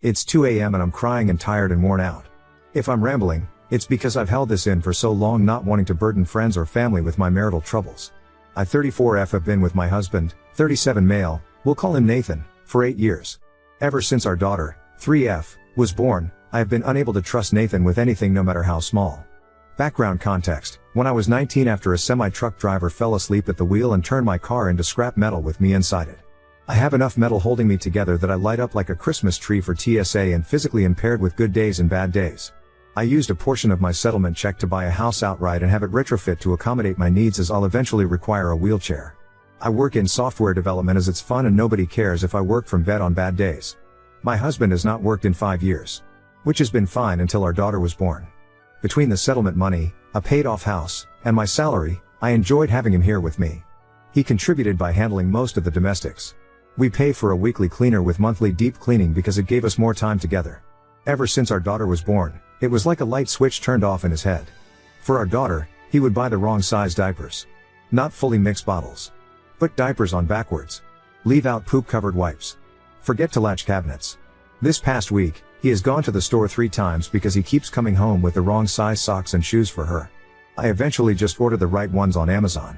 It's 2 a.m. and I'm crying and tired and worn out. If I'm rambling, it's because I've held this in for so long, not wanting to burden friends or family with my marital troubles. I 34F have been with my husband, 37 male, we'll call him Nathan, for 8 years. Ever since our daughter, 3F, was born, I have been unable to trust Nathan with anything, no matter how small. Background context: when I was 19, after a semi-truck driver fell asleep at the wheel and turned my car into scrap metal with me inside it. I have enough metal holding me together that I light up like a Christmas tree for TSA, and physically impaired with good days and bad days. I used a portion of my settlement check to buy a house outright and have it retrofit to accommodate my needs, as I'll eventually require a wheelchair. I work in software development as it's fun and nobody cares if I work from bed on bad days. My husband has not worked in 5 years. Which has been fine until our daughter was born. Between the settlement money, a paid-off house, and my salary, I enjoyed having him here with me. He contributed by handling most of the domestics. We pay for a weekly cleaner with monthly deep cleaning because it gave us more time together. Ever since our daughter was born, it was like a light switch turned off in his head. For our daughter, he would buy the wrong size diapers. Not fully mixed bottles. Put diapers on backwards. Leave out poop-covered wipes. Forget to latch cabinets. This past week, he has gone to the store 3 times because he keeps coming home with the wrong size socks and shoes for her. I eventually just order the right ones on Amazon.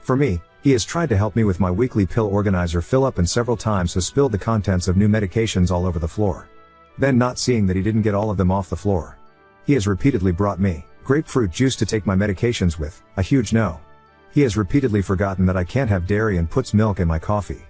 For me, he has tried to help me with my weekly pill organizer fill up, and several times has spilled the contents of new medications all over the floor. Then, not seeing that he didn't get all of them off the floor, he has repeatedly brought me grapefruit juice to take my medications with, a huge no. He has repeatedly forgotten that I can't have dairy and puts milk in my coffee.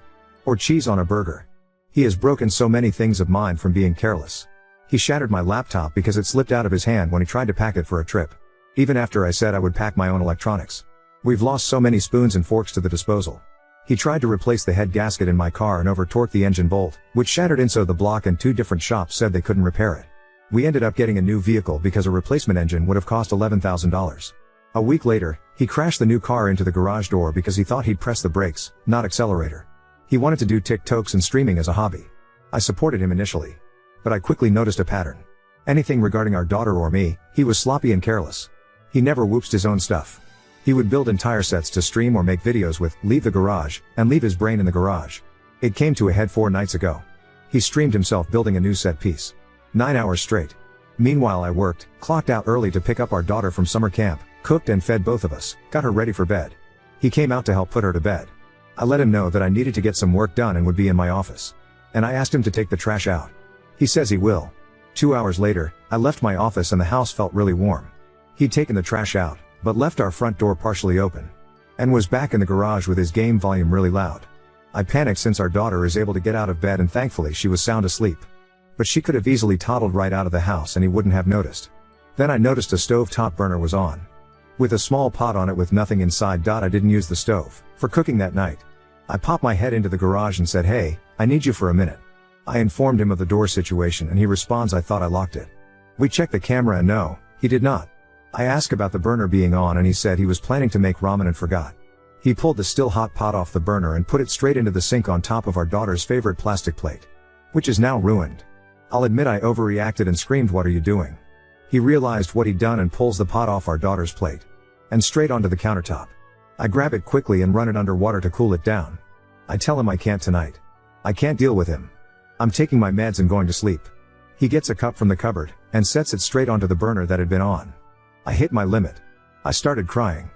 Or cheese on a burger. He has broken so many things of mine from being careless. He shattered my laptop because it slipped out of his hand when he tried to pack it for a trip. Even after I said I would pack my own electronics. We've lost so many spoons and forks to the disposal. He tried to replace the head gasket in my car and over-torqued the engine bolt, which shattered inside the block, and 2 different shops said they couldn't repair it. We ended up getting a new vehicle because a replacement engine would have cost $11,000. A week later, he crashed the new car into the garage door because he thought he'd press the brakes, not accelerator. He wanted to do TikToks and streaming as a hobby. I supported him initially. But I quickly noticed a pattern. Anything regarding our daughter or me, he was sloppy and careless. He never whooped his own stuff. He would build entire sets to stream or make videos with, leave the garage, and leave his brain in the garage. It came to a head 4 nights ago. He streamed himself building a new set piece. 9 hours straight. Meanwhile, I worked, clocked out early to pick up our daughter from summer camp, cooked and fed both of us, got her ready for bed. He came out to help put her to bed. I let him know that I needed to get some work done and would be in my office. And I asked him to take the trash out. He says he will. 2 hours later, I left my office and the house felt really warm. He'd taken the trash out, but left our front door partially open. And was back in the garage with his game volume really loud. I panicked since our daughter is able to get out of bed, and thankfully she was sound asleep. But she could have easily toddled right out of the house and he wouldn't have noticed. Then I noticed a stove top burner was on. With a small pot on it with nothing inside. I didn't use the stove for cooking that night. I popped my head into the garage and said, "Hey, I need you for a minute." I informed him of the door situation and he responds, "I thought I locked it." We checked the camera and no, he did not. I asked about the burner being on and he said he was planning to make ramen and forgot. He pulled the still hot pot off the burner and put it straight into the sink on top of our daughter's favorite plastic plate. Which is now ruined. I'll admit I overreacted and screamed, "What are you doing?" He realized what he'd done and pulls the pot off our daughter's plate. And straight onto the countertop. I grab it quickly and run it under water to cool it down. I tell him I can't tonight. I can't deal with him. I'm taking my meds and going to sleep. He gets a cup from the cupboard, and sets it straight onto the burner that had been on. I hit my limit. I started crying.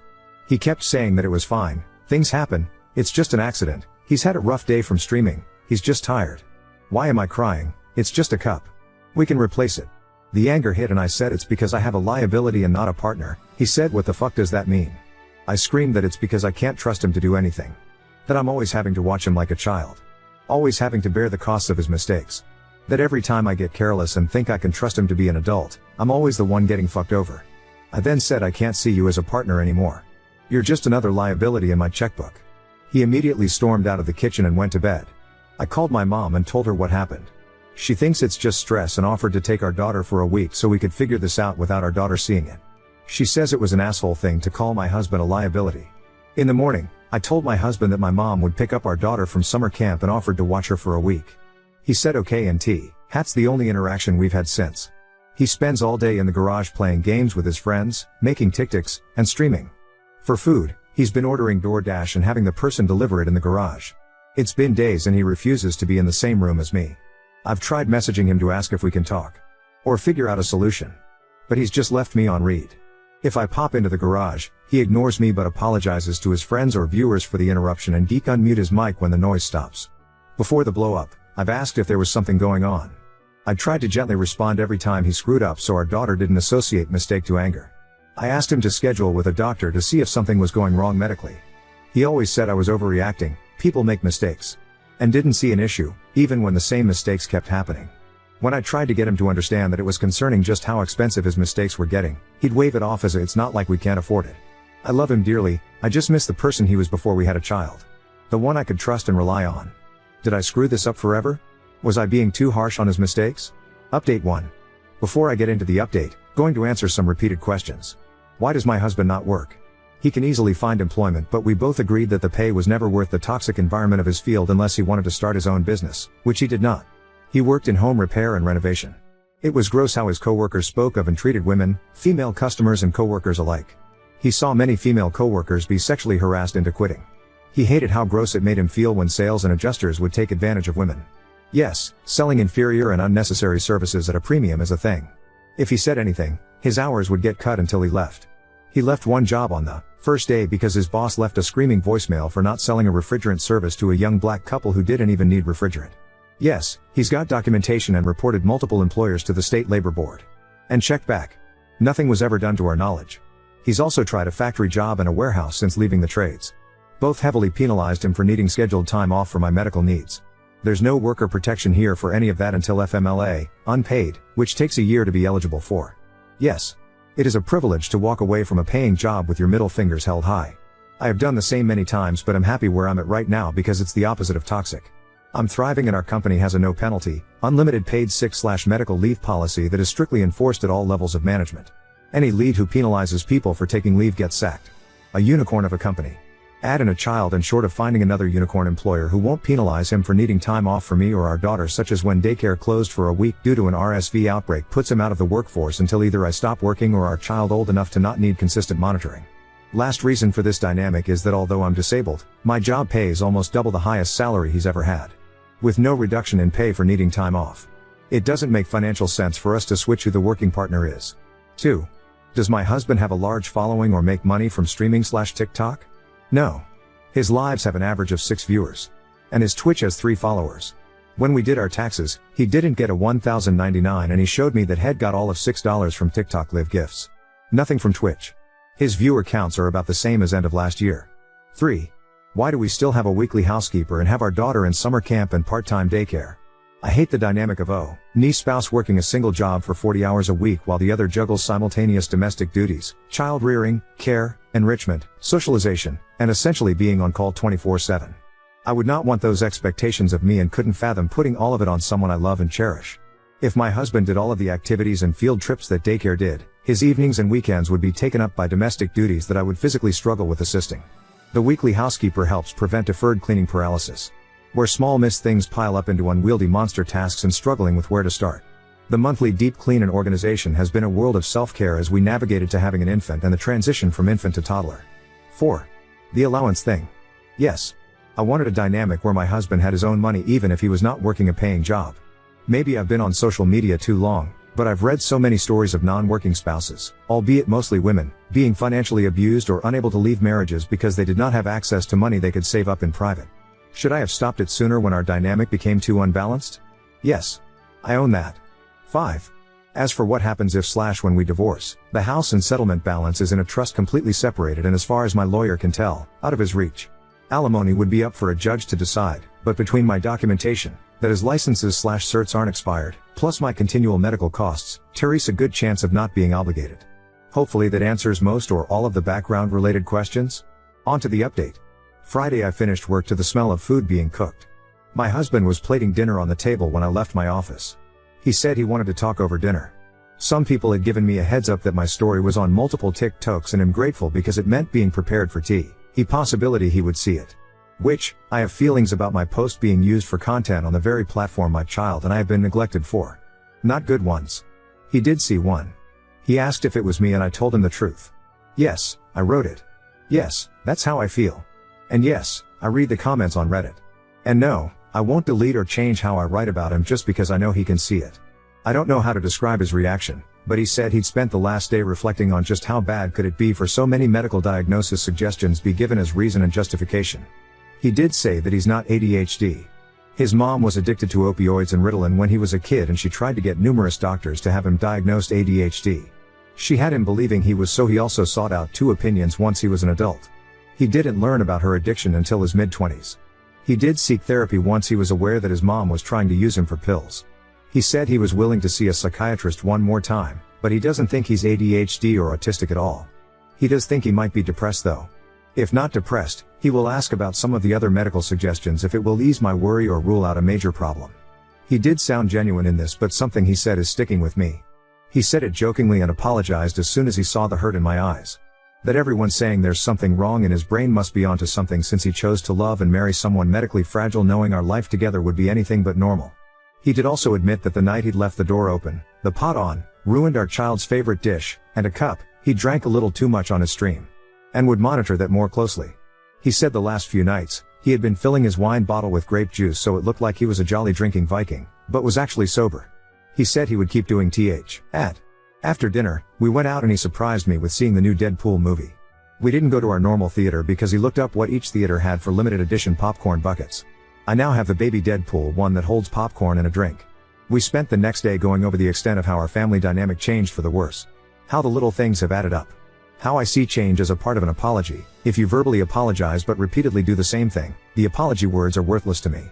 He kept saying that it was fine, things happen, it's just an accident, he's had a rough day from streaming, he's just tired. Why am I crying? It's just a cup. We can replace it. The anger hit and I said it's because I have a liability and not a partner. He said, "What the fuck does that mean?" I screamed that it's because I can't trust him to do anything. That I'm always having to watch him like a child. Always having to bear the costs of his mistakes. That every time I get careless and think I can trust him to be an adult, I'm always the one getting fucked over. I then said, "I can't see you as a partner anymore. You're just another liability in my checkbook." He immediately stormed out of the kitchen and went to bed. I called my mom and told her what happened. She thinks it's just stress and offered to take our daughter for a week so we could figure this out without our daughter seeing it. She says it was an asshole thing to call my husband a liability. In the morning, I told my husband that my mom would pick up our daughter from summer camp and offered to watch her for a week. He said okay, and that's the only interaction we've had since. He spends all day in the garage playing games with his friends, making TikToks, and streaming. For food, he's been ordering DoorDash and having the person deliver it in the garage. It's been days and he refuses to be in the same room as me. I've tried messaging him to ask if we can talk. Or figure out a solution. But he's just left me on read. If I pop into the garage, he ignores me but apologizes to his friends or viewers for the interruption and geek unmute his mic when the noise stops. Before the blow up, I've asked if there was something going on. I tried to gently respond every time he screwed up so our daughter didn't associate mistake to anger. I asked him to schedule with a doctor to see if something was going wrong medically. He always said I was overreacting, people make mistakes. And didn't see an issue, even when the same mistakes kept happening. When I tried to get him to understand that it was concerning just how expensive his mistakes were getting, he'd wave it off as it's not like we can't afford it. I love him dearly, I just miss the person he was before we had a child. The one I could trust and rely on. Did I screw this up forever? Was I being too harsh on his mistakes? Update 1. Before I get into the update, going to answer some repeated questions. Why does my husband not work? He can easily find employment, but we both agreed that the pay was never worth the toxic environment of his field unless he wanted to start his own business, which he did not. He worked in home repair and renovation. It was gross how his coworkers spoke of and treated women, female customers and coworkers alike. He saw many female coworkers be sexually harassed into quitting. He hated how gross it made him feel when sales and adjusters would take advantage of women. Yes, selling inferior and unnecessary services at a premium is a thing. If he said anything, his hours would get cut until he left. He left one job on the first day because his boss left a screaming voicemail for not selling a refrigerant service to a young black couple who didn't even need refrigerant. Yes, he's got documentation and reported multiple employers to the state labor board. And checked back. Nothing was ever done to our knowledge. He's also tried a factory job and a warehouse since leaving the trades. Both heavily penalized him for needing scheduled time off for my medical needs. There's no worker protection here for any of that until FMLA, unpaid, which takes a year to be eligible for. Yes. It is a privilege to walk away from a paying job with your middle fingers held high. I have done the same many times, but I'm happy where I'm at right now because it's the opposite of toxic. I'm thriving and our company has a no penalty, unlimited paid sick/medical leave policy that is strictly enforced at all levels of management. Any lead who penalizes people for taking leave gets sacked. A unicorn of a company. Add in a child and short of finding another unicorn employer who won't penalize him for needing time off for me or our daughter, such as when daycare closed for a week due to an RSV outbreak, puts him out of the workforce until either I stop working or our child old enough to not need consistent monitoring. Last reason for this dynamic is that although I'm disabled, my job pays almost double the highest salary he's ever had. With no reduction in pay for needing time off. It doesn't make financial sense for us to switch who the working partner is. 2. Does my husband have a large following or make money from streaming/TikTok? No. His lives have an average of 6 viewers. And his Twitch has 3 followers. When we did our taxes, he didn't get a $1,099 and he showed me that he'd got all of $6 from TikTok live gifts. Nothing from Twitch. His viewer counts are about the same as end of last year. 3. Why do we still have a weekly housekeeper and have our daughter in summer camp and part-time daycare? I hate the dynamic of niece spouse working a single job for 40 hours a week while the other juggles simultaneous domestic duties, child rearing, care, enrichment, socialization, and essentially being on call 24/7. I would not want those expectations of me and couldn't fathom putting all of it on someone I love and cherish. If my husband did all of the activities and field trips that daycare did, his evenings and weekends would be taken up by domestic duties that I would physically struggle with assisting. The weekly housekeeper helps prevent deferred cleaning paralysis, where small missed things pile up into unwieldy monster tasks and struggling with where to start. The monthly deep clean and organization has been a world of self-care as we navigated to having an infant and the transition from infant to toddler. 4. The allowance thing. Yes. I wanted a dynamic where my husband had his own money even if he was not working a paying job. Maybe I've been on social media too long, but I've read so many stories of non-working spouses, albeit mostly women, being financially abused or unable to leave marriages because they did not have access to money they could save up in private. Should I have stopped it sooner when our dynamic became too unbalanced? Yes. I own that. 5. As for what happens if/when we divorce, the house and settlement balance is in a trust completely separated and as far as my lawyer can tell, out of his reach. Alimony would be up for a judge to decide, but between my documentation, that his licenses/certs aren't expired, plus my continual medical costs, Terry's a good chance of not being obligated. Hopefully that answers most or all of the background related questions. On to the update. Friday I finished work to the smell of food being cooked. My husband was plating dinner on the table when I left my office. He said he wanted to talk over dinner. Some people had given me a heads up that my story was on multiple TikToks and am grateful because it meant being prepared for possibility he would see it. Which, I have feelings about my post being used for content on the very platform my child and I have been neglected for. Not good ones. He did see one. He asked if it was me and I told him the truth. Yes, I wrote it. Yes, that's how I feel. And yes, I read the comments on Reddit. And no, I won't delete or change how I write about him just because I know he can see it. I don't know how to describe his reaction, but he said he'd spent the last day reflecting on just how bad could it be for so many medical diagnosis suggestions be given as reason and justification. He did say that he's not ADHD. His mom was addicted to opioids and Ritalin when he was a kid, and she tried to get numerous doctors to have him diagnosed ADHD. She had him believing he was, so he also sought out 2 opinions once he was an adult. He didn't learn about her addiction until his mid-20s. He did seek therapy once he was aware that his mom was trying to use him for pills. He said he was willing to see a psychiatrist one more time, but he doesn't think he's ADHD or autistic at all. He does think he might be depressed though. If not depressed, he will ask about some of the other medical suggestions if it will ease my worry or rule out a major problem. He did sound genuine in this, but something he said is sticking with me. He said it jokingly and apologized as soon as he saw the hurt in my eyes. That everyone saying there's something wrong in his brain must be onto something, since he chose to love and marry someone medically fragile, knowing our life together would be anything but normal. He did also admit that the night he'd left the door open, the pot on, ruined our child's favorite dish, and a cup, he drank a little too much on his stream. And would monitor that more closely. He said the last few nights, he had been filling his wine bottle with grape juice so it looked like he was a jolly drinking Viking, but was actually sober. He said he would keep doing After dinner, we went out and he surprised me with seeing the new Deadpool movie. We didn't go to our normal theater because he looked up what each theater had for limited edition popcorn buckets. I now have the baby Deadpool one that holds popcorn and a drink. We spent the next day going over the extent of how our family dynamic changed for the worse. How the little things have added up. How I see change as a part of an apology. If you verbally apologize but repeatedly do the same thing, the apology words are worthless to me.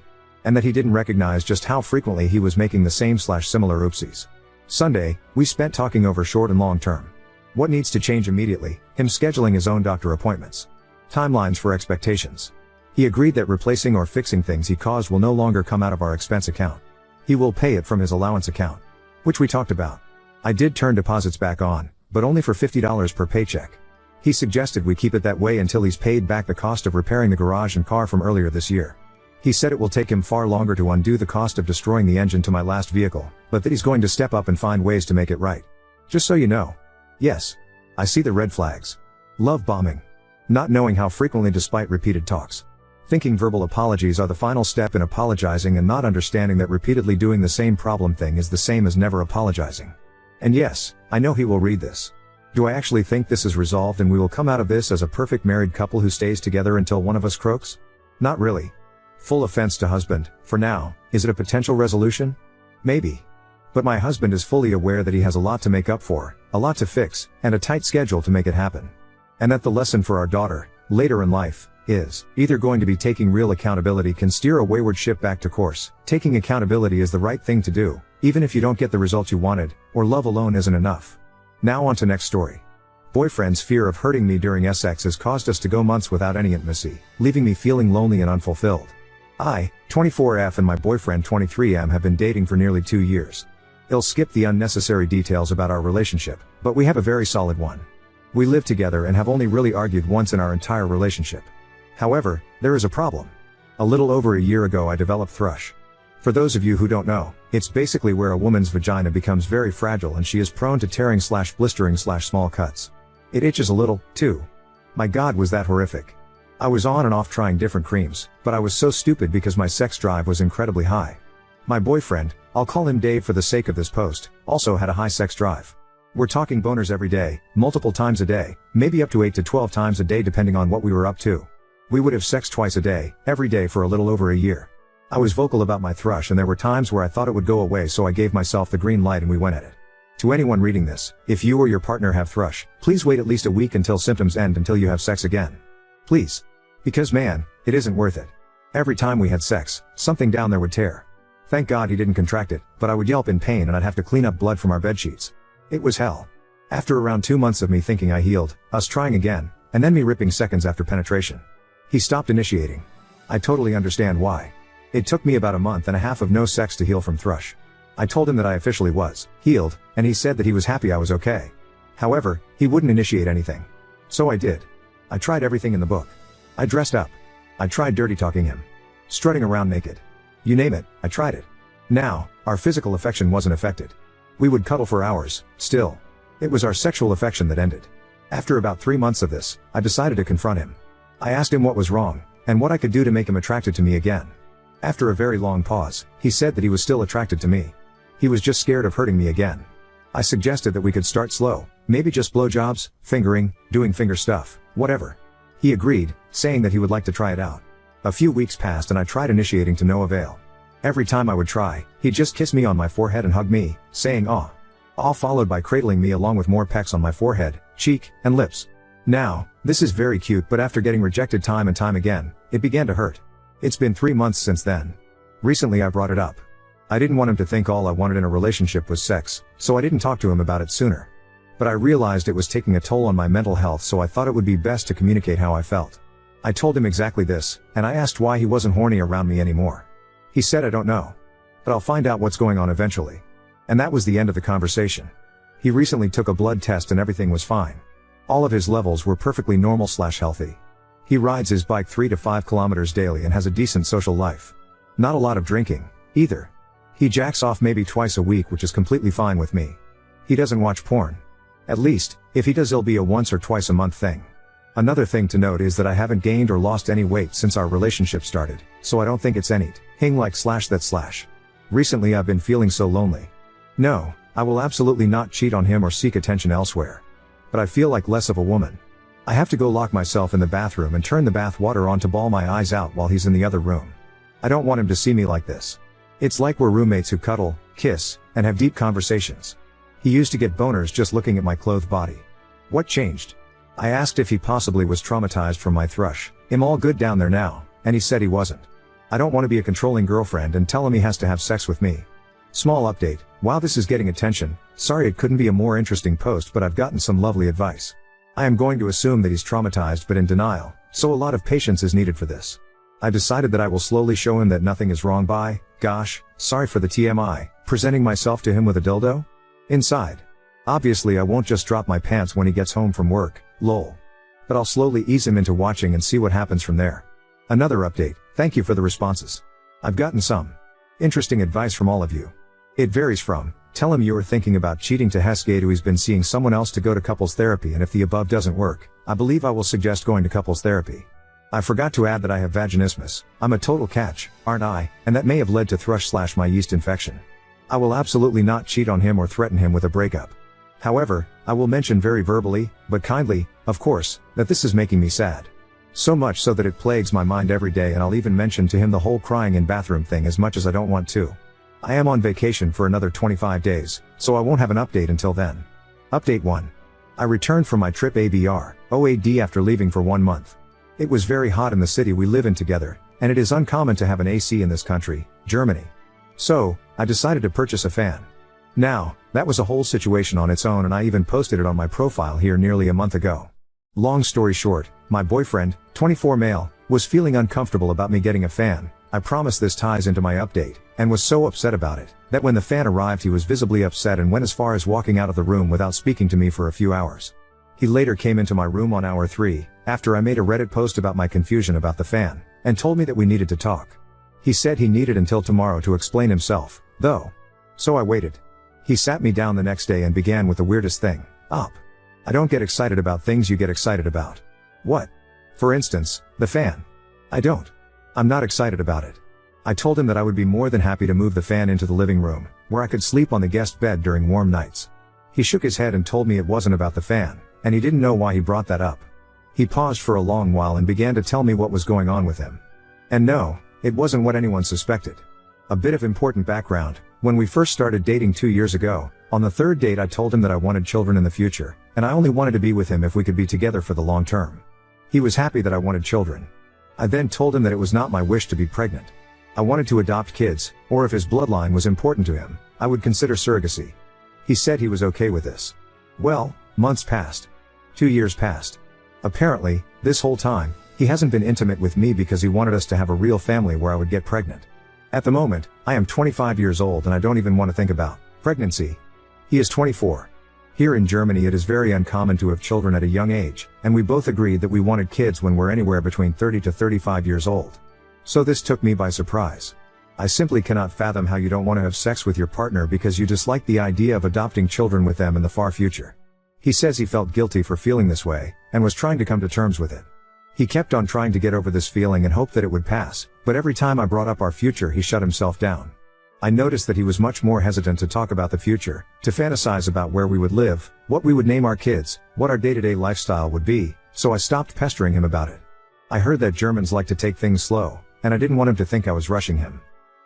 And that he didn't recognize just how frequently he was making the same/similar oopsies. Sunday, we spent talking over short and long term. What needs to change immediately, him scheduling his own doctor appointments. Timelines for expectations. He agreed that replacing or fixing things he caused will no longer come out of our expense account. He will pay it from his allowance account. Which we talked about. I did turn deposits back on, but only for $50 per paycheck. He suggested we keep it that way until he's paid back the cost of repairing the garage and car from earlier this year. He said it will take him far longer to undo the cost of destroying the engine to my last vehicle, but that he's going to step up and find ways to make it right. Just so you know. Yes. I see the red flags. Love bombing. Not knowing how frequently despite repeated talks. Thinking verbal apologies are the final step in apologizing, and not understanding that repeatedly doing the same problem thing is the same as never apologizing. And yes, I know he will read this. Do I actually think this is resolved and we will come out of this as a perfect married couple who stays together until one of us croaks? Not really. Full offense to husband, for now. Is it a potential resolution? Maybe. But my husband is fully aware that he has a lot to make up for, a lot to fix, and a tight schedule to make it happen. And that the lesson for our daughter, later in life, is either going to be taking real accountability can steer a wayward ship back to course. Taking accountability is the right thing to do, even if you don't get the result you wanted, or love alone isn't enough. Now on to next story. Boyfriend's fear of hurting me during sex has caused us to go months without any intimacy, leaving me feeling lonely and unfulfilled. I, 24F, and my boyfriend 23M have been dating for nearly 2 years. I'll skip the unnecessary details about our relationship, but we have a very solid one. We live together and have only really argued once in our entire relationship. However, there is a problem. A little over a year ago I developed thrush. For those of you who don't know, it's basically where a woman's vagina becomes very fragile and she is prone to tearing/blistering/small cuts. It itches a little, too. My God, was that horrific. I was on and off trying different creams, but I was so stupid because my sex drive was incredibly high. My boyfriend, I'll call him Dave for the sake of this post, also had a high sex drive. We're talking boners every day, multiple times a day, maybe up to 8 to 12 times a day depending on what we were up to. We would have sex twice a day, every day for a little over a year. I was vocal about my thrush and there were times where I thought it would go away, so I gave myself the green light and we went at it. To anyone reading this, if you or your partner have thrush, please wait at least a week until symptoms end until you have sex again. Please. Because man, it isn't worth it. Every time we had sex, something down there would tear. Thank God he didn't contract it, but I would yelp in pain and I'd have to clean up blood from our bedsheets. It was hell. After around 2 months of me thinking I healed, us trying again, and then me ripping seconds after penetration, he stopped initiating. I totally understand why. It took me about a month and a half of no sex to heal from thrush. I told him that I officially was healed, and he said that he was happy I was okay. However, he wouldn't initiate anything. So I did. I tried everything in the book. I dressed up. I tried dirty talking him. Strutting around naked. You name it, I tried it. Now, our physical affection wasn't affected. We would cuddle for hours, still. It was our sexual affection that ended. After about 3 months of this, I decided to confront him. I asked him what was wrong, and what I could do to make him attracted to me again. After a very long pause, he said that he was still attracted to me. He was just scared of hurting me again. I suggested that we could start slow, maybe just blowjobs, fingering, doing finger stuff, whatever. He agreed, saying that he would like to try it out. A few weeks passed and I tried initiating to no avail. Every time I would try, he'd just kiss me on my forehead and hug me, saying "aw." All followed by cradling me along with more pecks on my forehead, cheek, and lips. Now, this is very cute, but after getting rejected time and time again, it began to hurt. It's been 3 months since then. Recently I brought it up. I didn't want him to think all I wanted in a relationship was sex, so I didn't talk to him about it sooner. But I realized it was taking a toll on my mental health, so I thought it would be best to communicate how I felt. I told him exactly this, and I asked why he wasn't horny around me anymore. He said, "I don't know. But I'll find out what's going on eventually." And that was the end of the conversation. He recently took a blood test and everything was fine. All of his levels were perfectly normal/healthy. He rides his bike 3 to 5 kilometers daily and has a decent social life. Not a lot of drinking, either. He jacks off maybe twice a week, which is completely fine with me. He doesn't watch porn. At least, if he does, it'll be a once or twice a month thing. Another thing to note is that I haven't gained or lost any weight since our relationship started, so I don't think it's anything like /that/. Recently I've been feeling so lonely. No, I will absolutely not cheat on him or seek attention elsewhere. But I feel like less of a woman. I have to go lock myself in the bathroom and turn the bath water on to bawl my eyes out while he's in the other room. I don't want him to see me like this. It's like we're roommates who cuddle, kiss, and have deep conversations. He used to get boners just looking at my clothed body. What changed? I asked if he possibly was traumatized from my thrush. "Am all good down there now?" And he said he wasn't. I don't want to be a controlling girlfriend and tell him he has to have sex with me. Small update, while this is getting attention, sorry it couldn't be a more interesting post, but I've gotten some lovely advice. I am going to assume that he's traumatized but in denial, so a lot of patience is needed for this. I decided that I will slowly show him that nothing is wrong by, gosh, sorry for the TMI, presenting myself to him with a dildo inside. Obviously I won't just drop my pants when he gets home from work, lol. But I'll slowly ease him into watching and see what happens from there. Another update, thank you for the responses. I've gotten some interesting advice from all of you. It varies from, tell him you are thinking about cheating, to Heskay to he's been seeing someone else, to go to couples therapy, and if the above doesn't work, I believe I will suggest going to couples therapy. I forgot to add that I have vaginismus. I'm a total catch, aren't I? And that may have led to thrush/my yeast infection. I will absolutely not cheat on him or threaten him with a breakup. However, I will mention very verbally, but kindly, of course, that this is making me sad. So much so that it plagues my mind every day, and I'll even mention to him the whole crying in bathroom thing, as much as I don't want to. I am on vacation for another 25 days, so I won't have an update until then. Update 1. I returned from my trip abroad after leaving for 1 month. It was very hot in the city we live in together, and it is uncommon to have an AC in this country, Germany. So, I decided to purchase a fan. Now, that was a whole situation on its own, and I even posted it on my profile here nearly a month ago. Long story short, my boyfriend, 24 male, was feeling uncomfortable about me getting a fan. I promise this ties into my update, and was so upset about it, that when the fan arrived he was visibly upset and went as far as walking out of the room without speaking to me for a few hours. He later came into my room on hour 3, after I made a Reddit post about my confusion about the fan, and told me that we needed to talk. He said he needed until tomorrow to explain himself, though. So I waited. He sat me down the next day and began with the weirdest thing. I don't get excited about things you get excited about. What? For instance, the fan. I don't. I'm not excited about it. I told him that I would be more than happy to move the fan into the living room, where I could sleep on the guest bed during warm nights. He shook his head and told me it wasn't about the fan, and he didn't know why he brought that up. He paused for a long while and began to tell me what was going on with him. And no, it wasn't what anyone suspected. A bit of important background: when we first started dating 2 years ago, on the 3rd date I told him that I wanted children in the future, and I only wanted to be with him if we could be together for the long term. He was happy that I wanted children. I then told him that it was not my wish to be pregnant. I wanted to adopt kids, or if his bloodline was important to him, I would consider surrogacy. He said he was okay with this. Well, months passed. 2 years passed. Apparently, this whole time, he hasn't been intimate with me because he wanted us to have a real family where I would get pregnant. At the moment, I am 25 years old and I don't even want to think about pregnancy. He is 24. Here in Germany it is very uncommon to have children at a young age, and we both agreed that we wanted kids when we're anywhere between 30 to 35 years old. So this took me by surprise. I simply cannot fathom how you don't want to have sex with your partner because you dislike the idea of adopting children with them in the far future. He says he felt guilty for feeling this way, and was trying to come to terms with it. He kept on trying to get over this feeling and hoped that it would pass, but every time I brought up our future he shut himself down. I noticed that he was much more hesitant to talk about the future, to fantasize about where we would live, what we would name our kids, what our day-to-day lifestyle would be, so I stopped pestering him about it. I heard that Germans like to take things slow, and I didn't want him to think I was rushing him.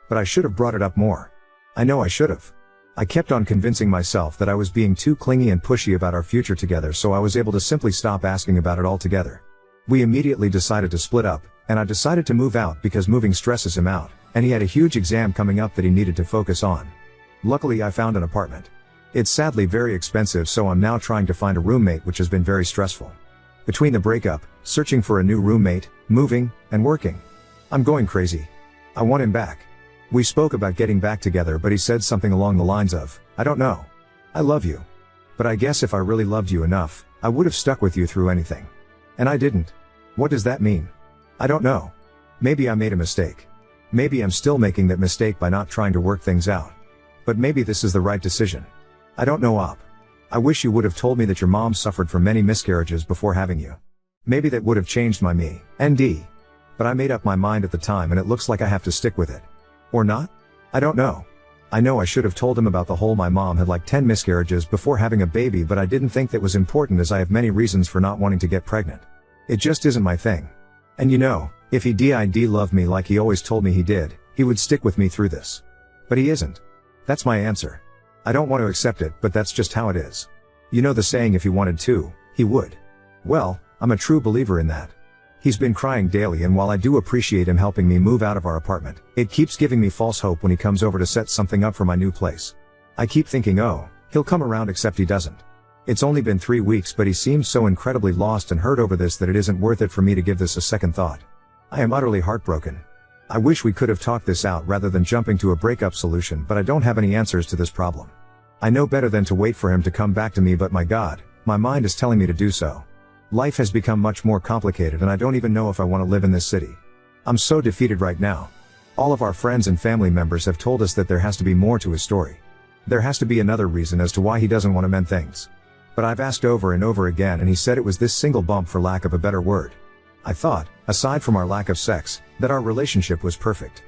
But I should have brought it up more. I know I should have. I kept on convincing myself that I was being too clingy and pushy about our future together, so I was able to simply stop asking about it altogether. We immediately decided to split up, and I decided to move out because moving stresses him out, and he had a huge exam coming up that he needed to focus on. Luckily I found an apartment. It's sadly very expensive, so I'm now trying to find a roommate, which has been very stressful. Between the breakup, searching for a new roommate, moving, and working, I'm going crazy. I want him back. We spoke about getting back together, but he said something along the lines of, "I don't know. I love you. But I guess if I really loved you enough, I would have stuck with you through anything. And I didn't." What does that mean? I don't know. Maybe I made a mistake. Maybe I'm still making that mistake by not trying to work things out. But maybe this is the right decision. I don't know, Op. I wish you would have told me that your mom suffered from many miscarriages before having you. Maybe that would have changed my ND. But I made up my mind at the time, and it looks like I have to stick with it. Or not? I don't know. I know I should have told him about the whole my mom had like 10 miscarriages before having a baby, but I didn't think that was important, as I have many reasons for not wanting to get pregnant. It just isn't my thing. And you know, if he did love me like he always told me he did, he would stick with me through this. But he isn't. That's my answer. I don't want to accept it, but that's just how it is. You know the saying, if he wanted to, he would. Well, I'm a true believer in that. He's been crying daily, and while I do appreciate him helping me move out of our apartment, it keeps giving me false hope when he comes over to set something up for my new place. I keep thinking, oh, he'll come around, except he doesn't. It's only been 3 weeks, but he seems so incredibly lost and hurt over this that it isn't worth it for me to give this a second thought. I am utterly heartbroken. I wish we could have talked this out rather than jumping to a breakup solution, but I don't have any answers to this problem. I know better than to wait for him to come back to me, but my God, my mind is telling me to do so. Life has become much more complicated, and I don't even know if I want to live in this city. I'm so defeated right now. All of our friends and family members have told us that there has to be more to his story. There has to be another reason as to why he doesn't want to mend things. But I've asked over and over again, and he said it was this single bump, for lack of a better word. I thought, aside from our lack of sex, that our relationship was perfect.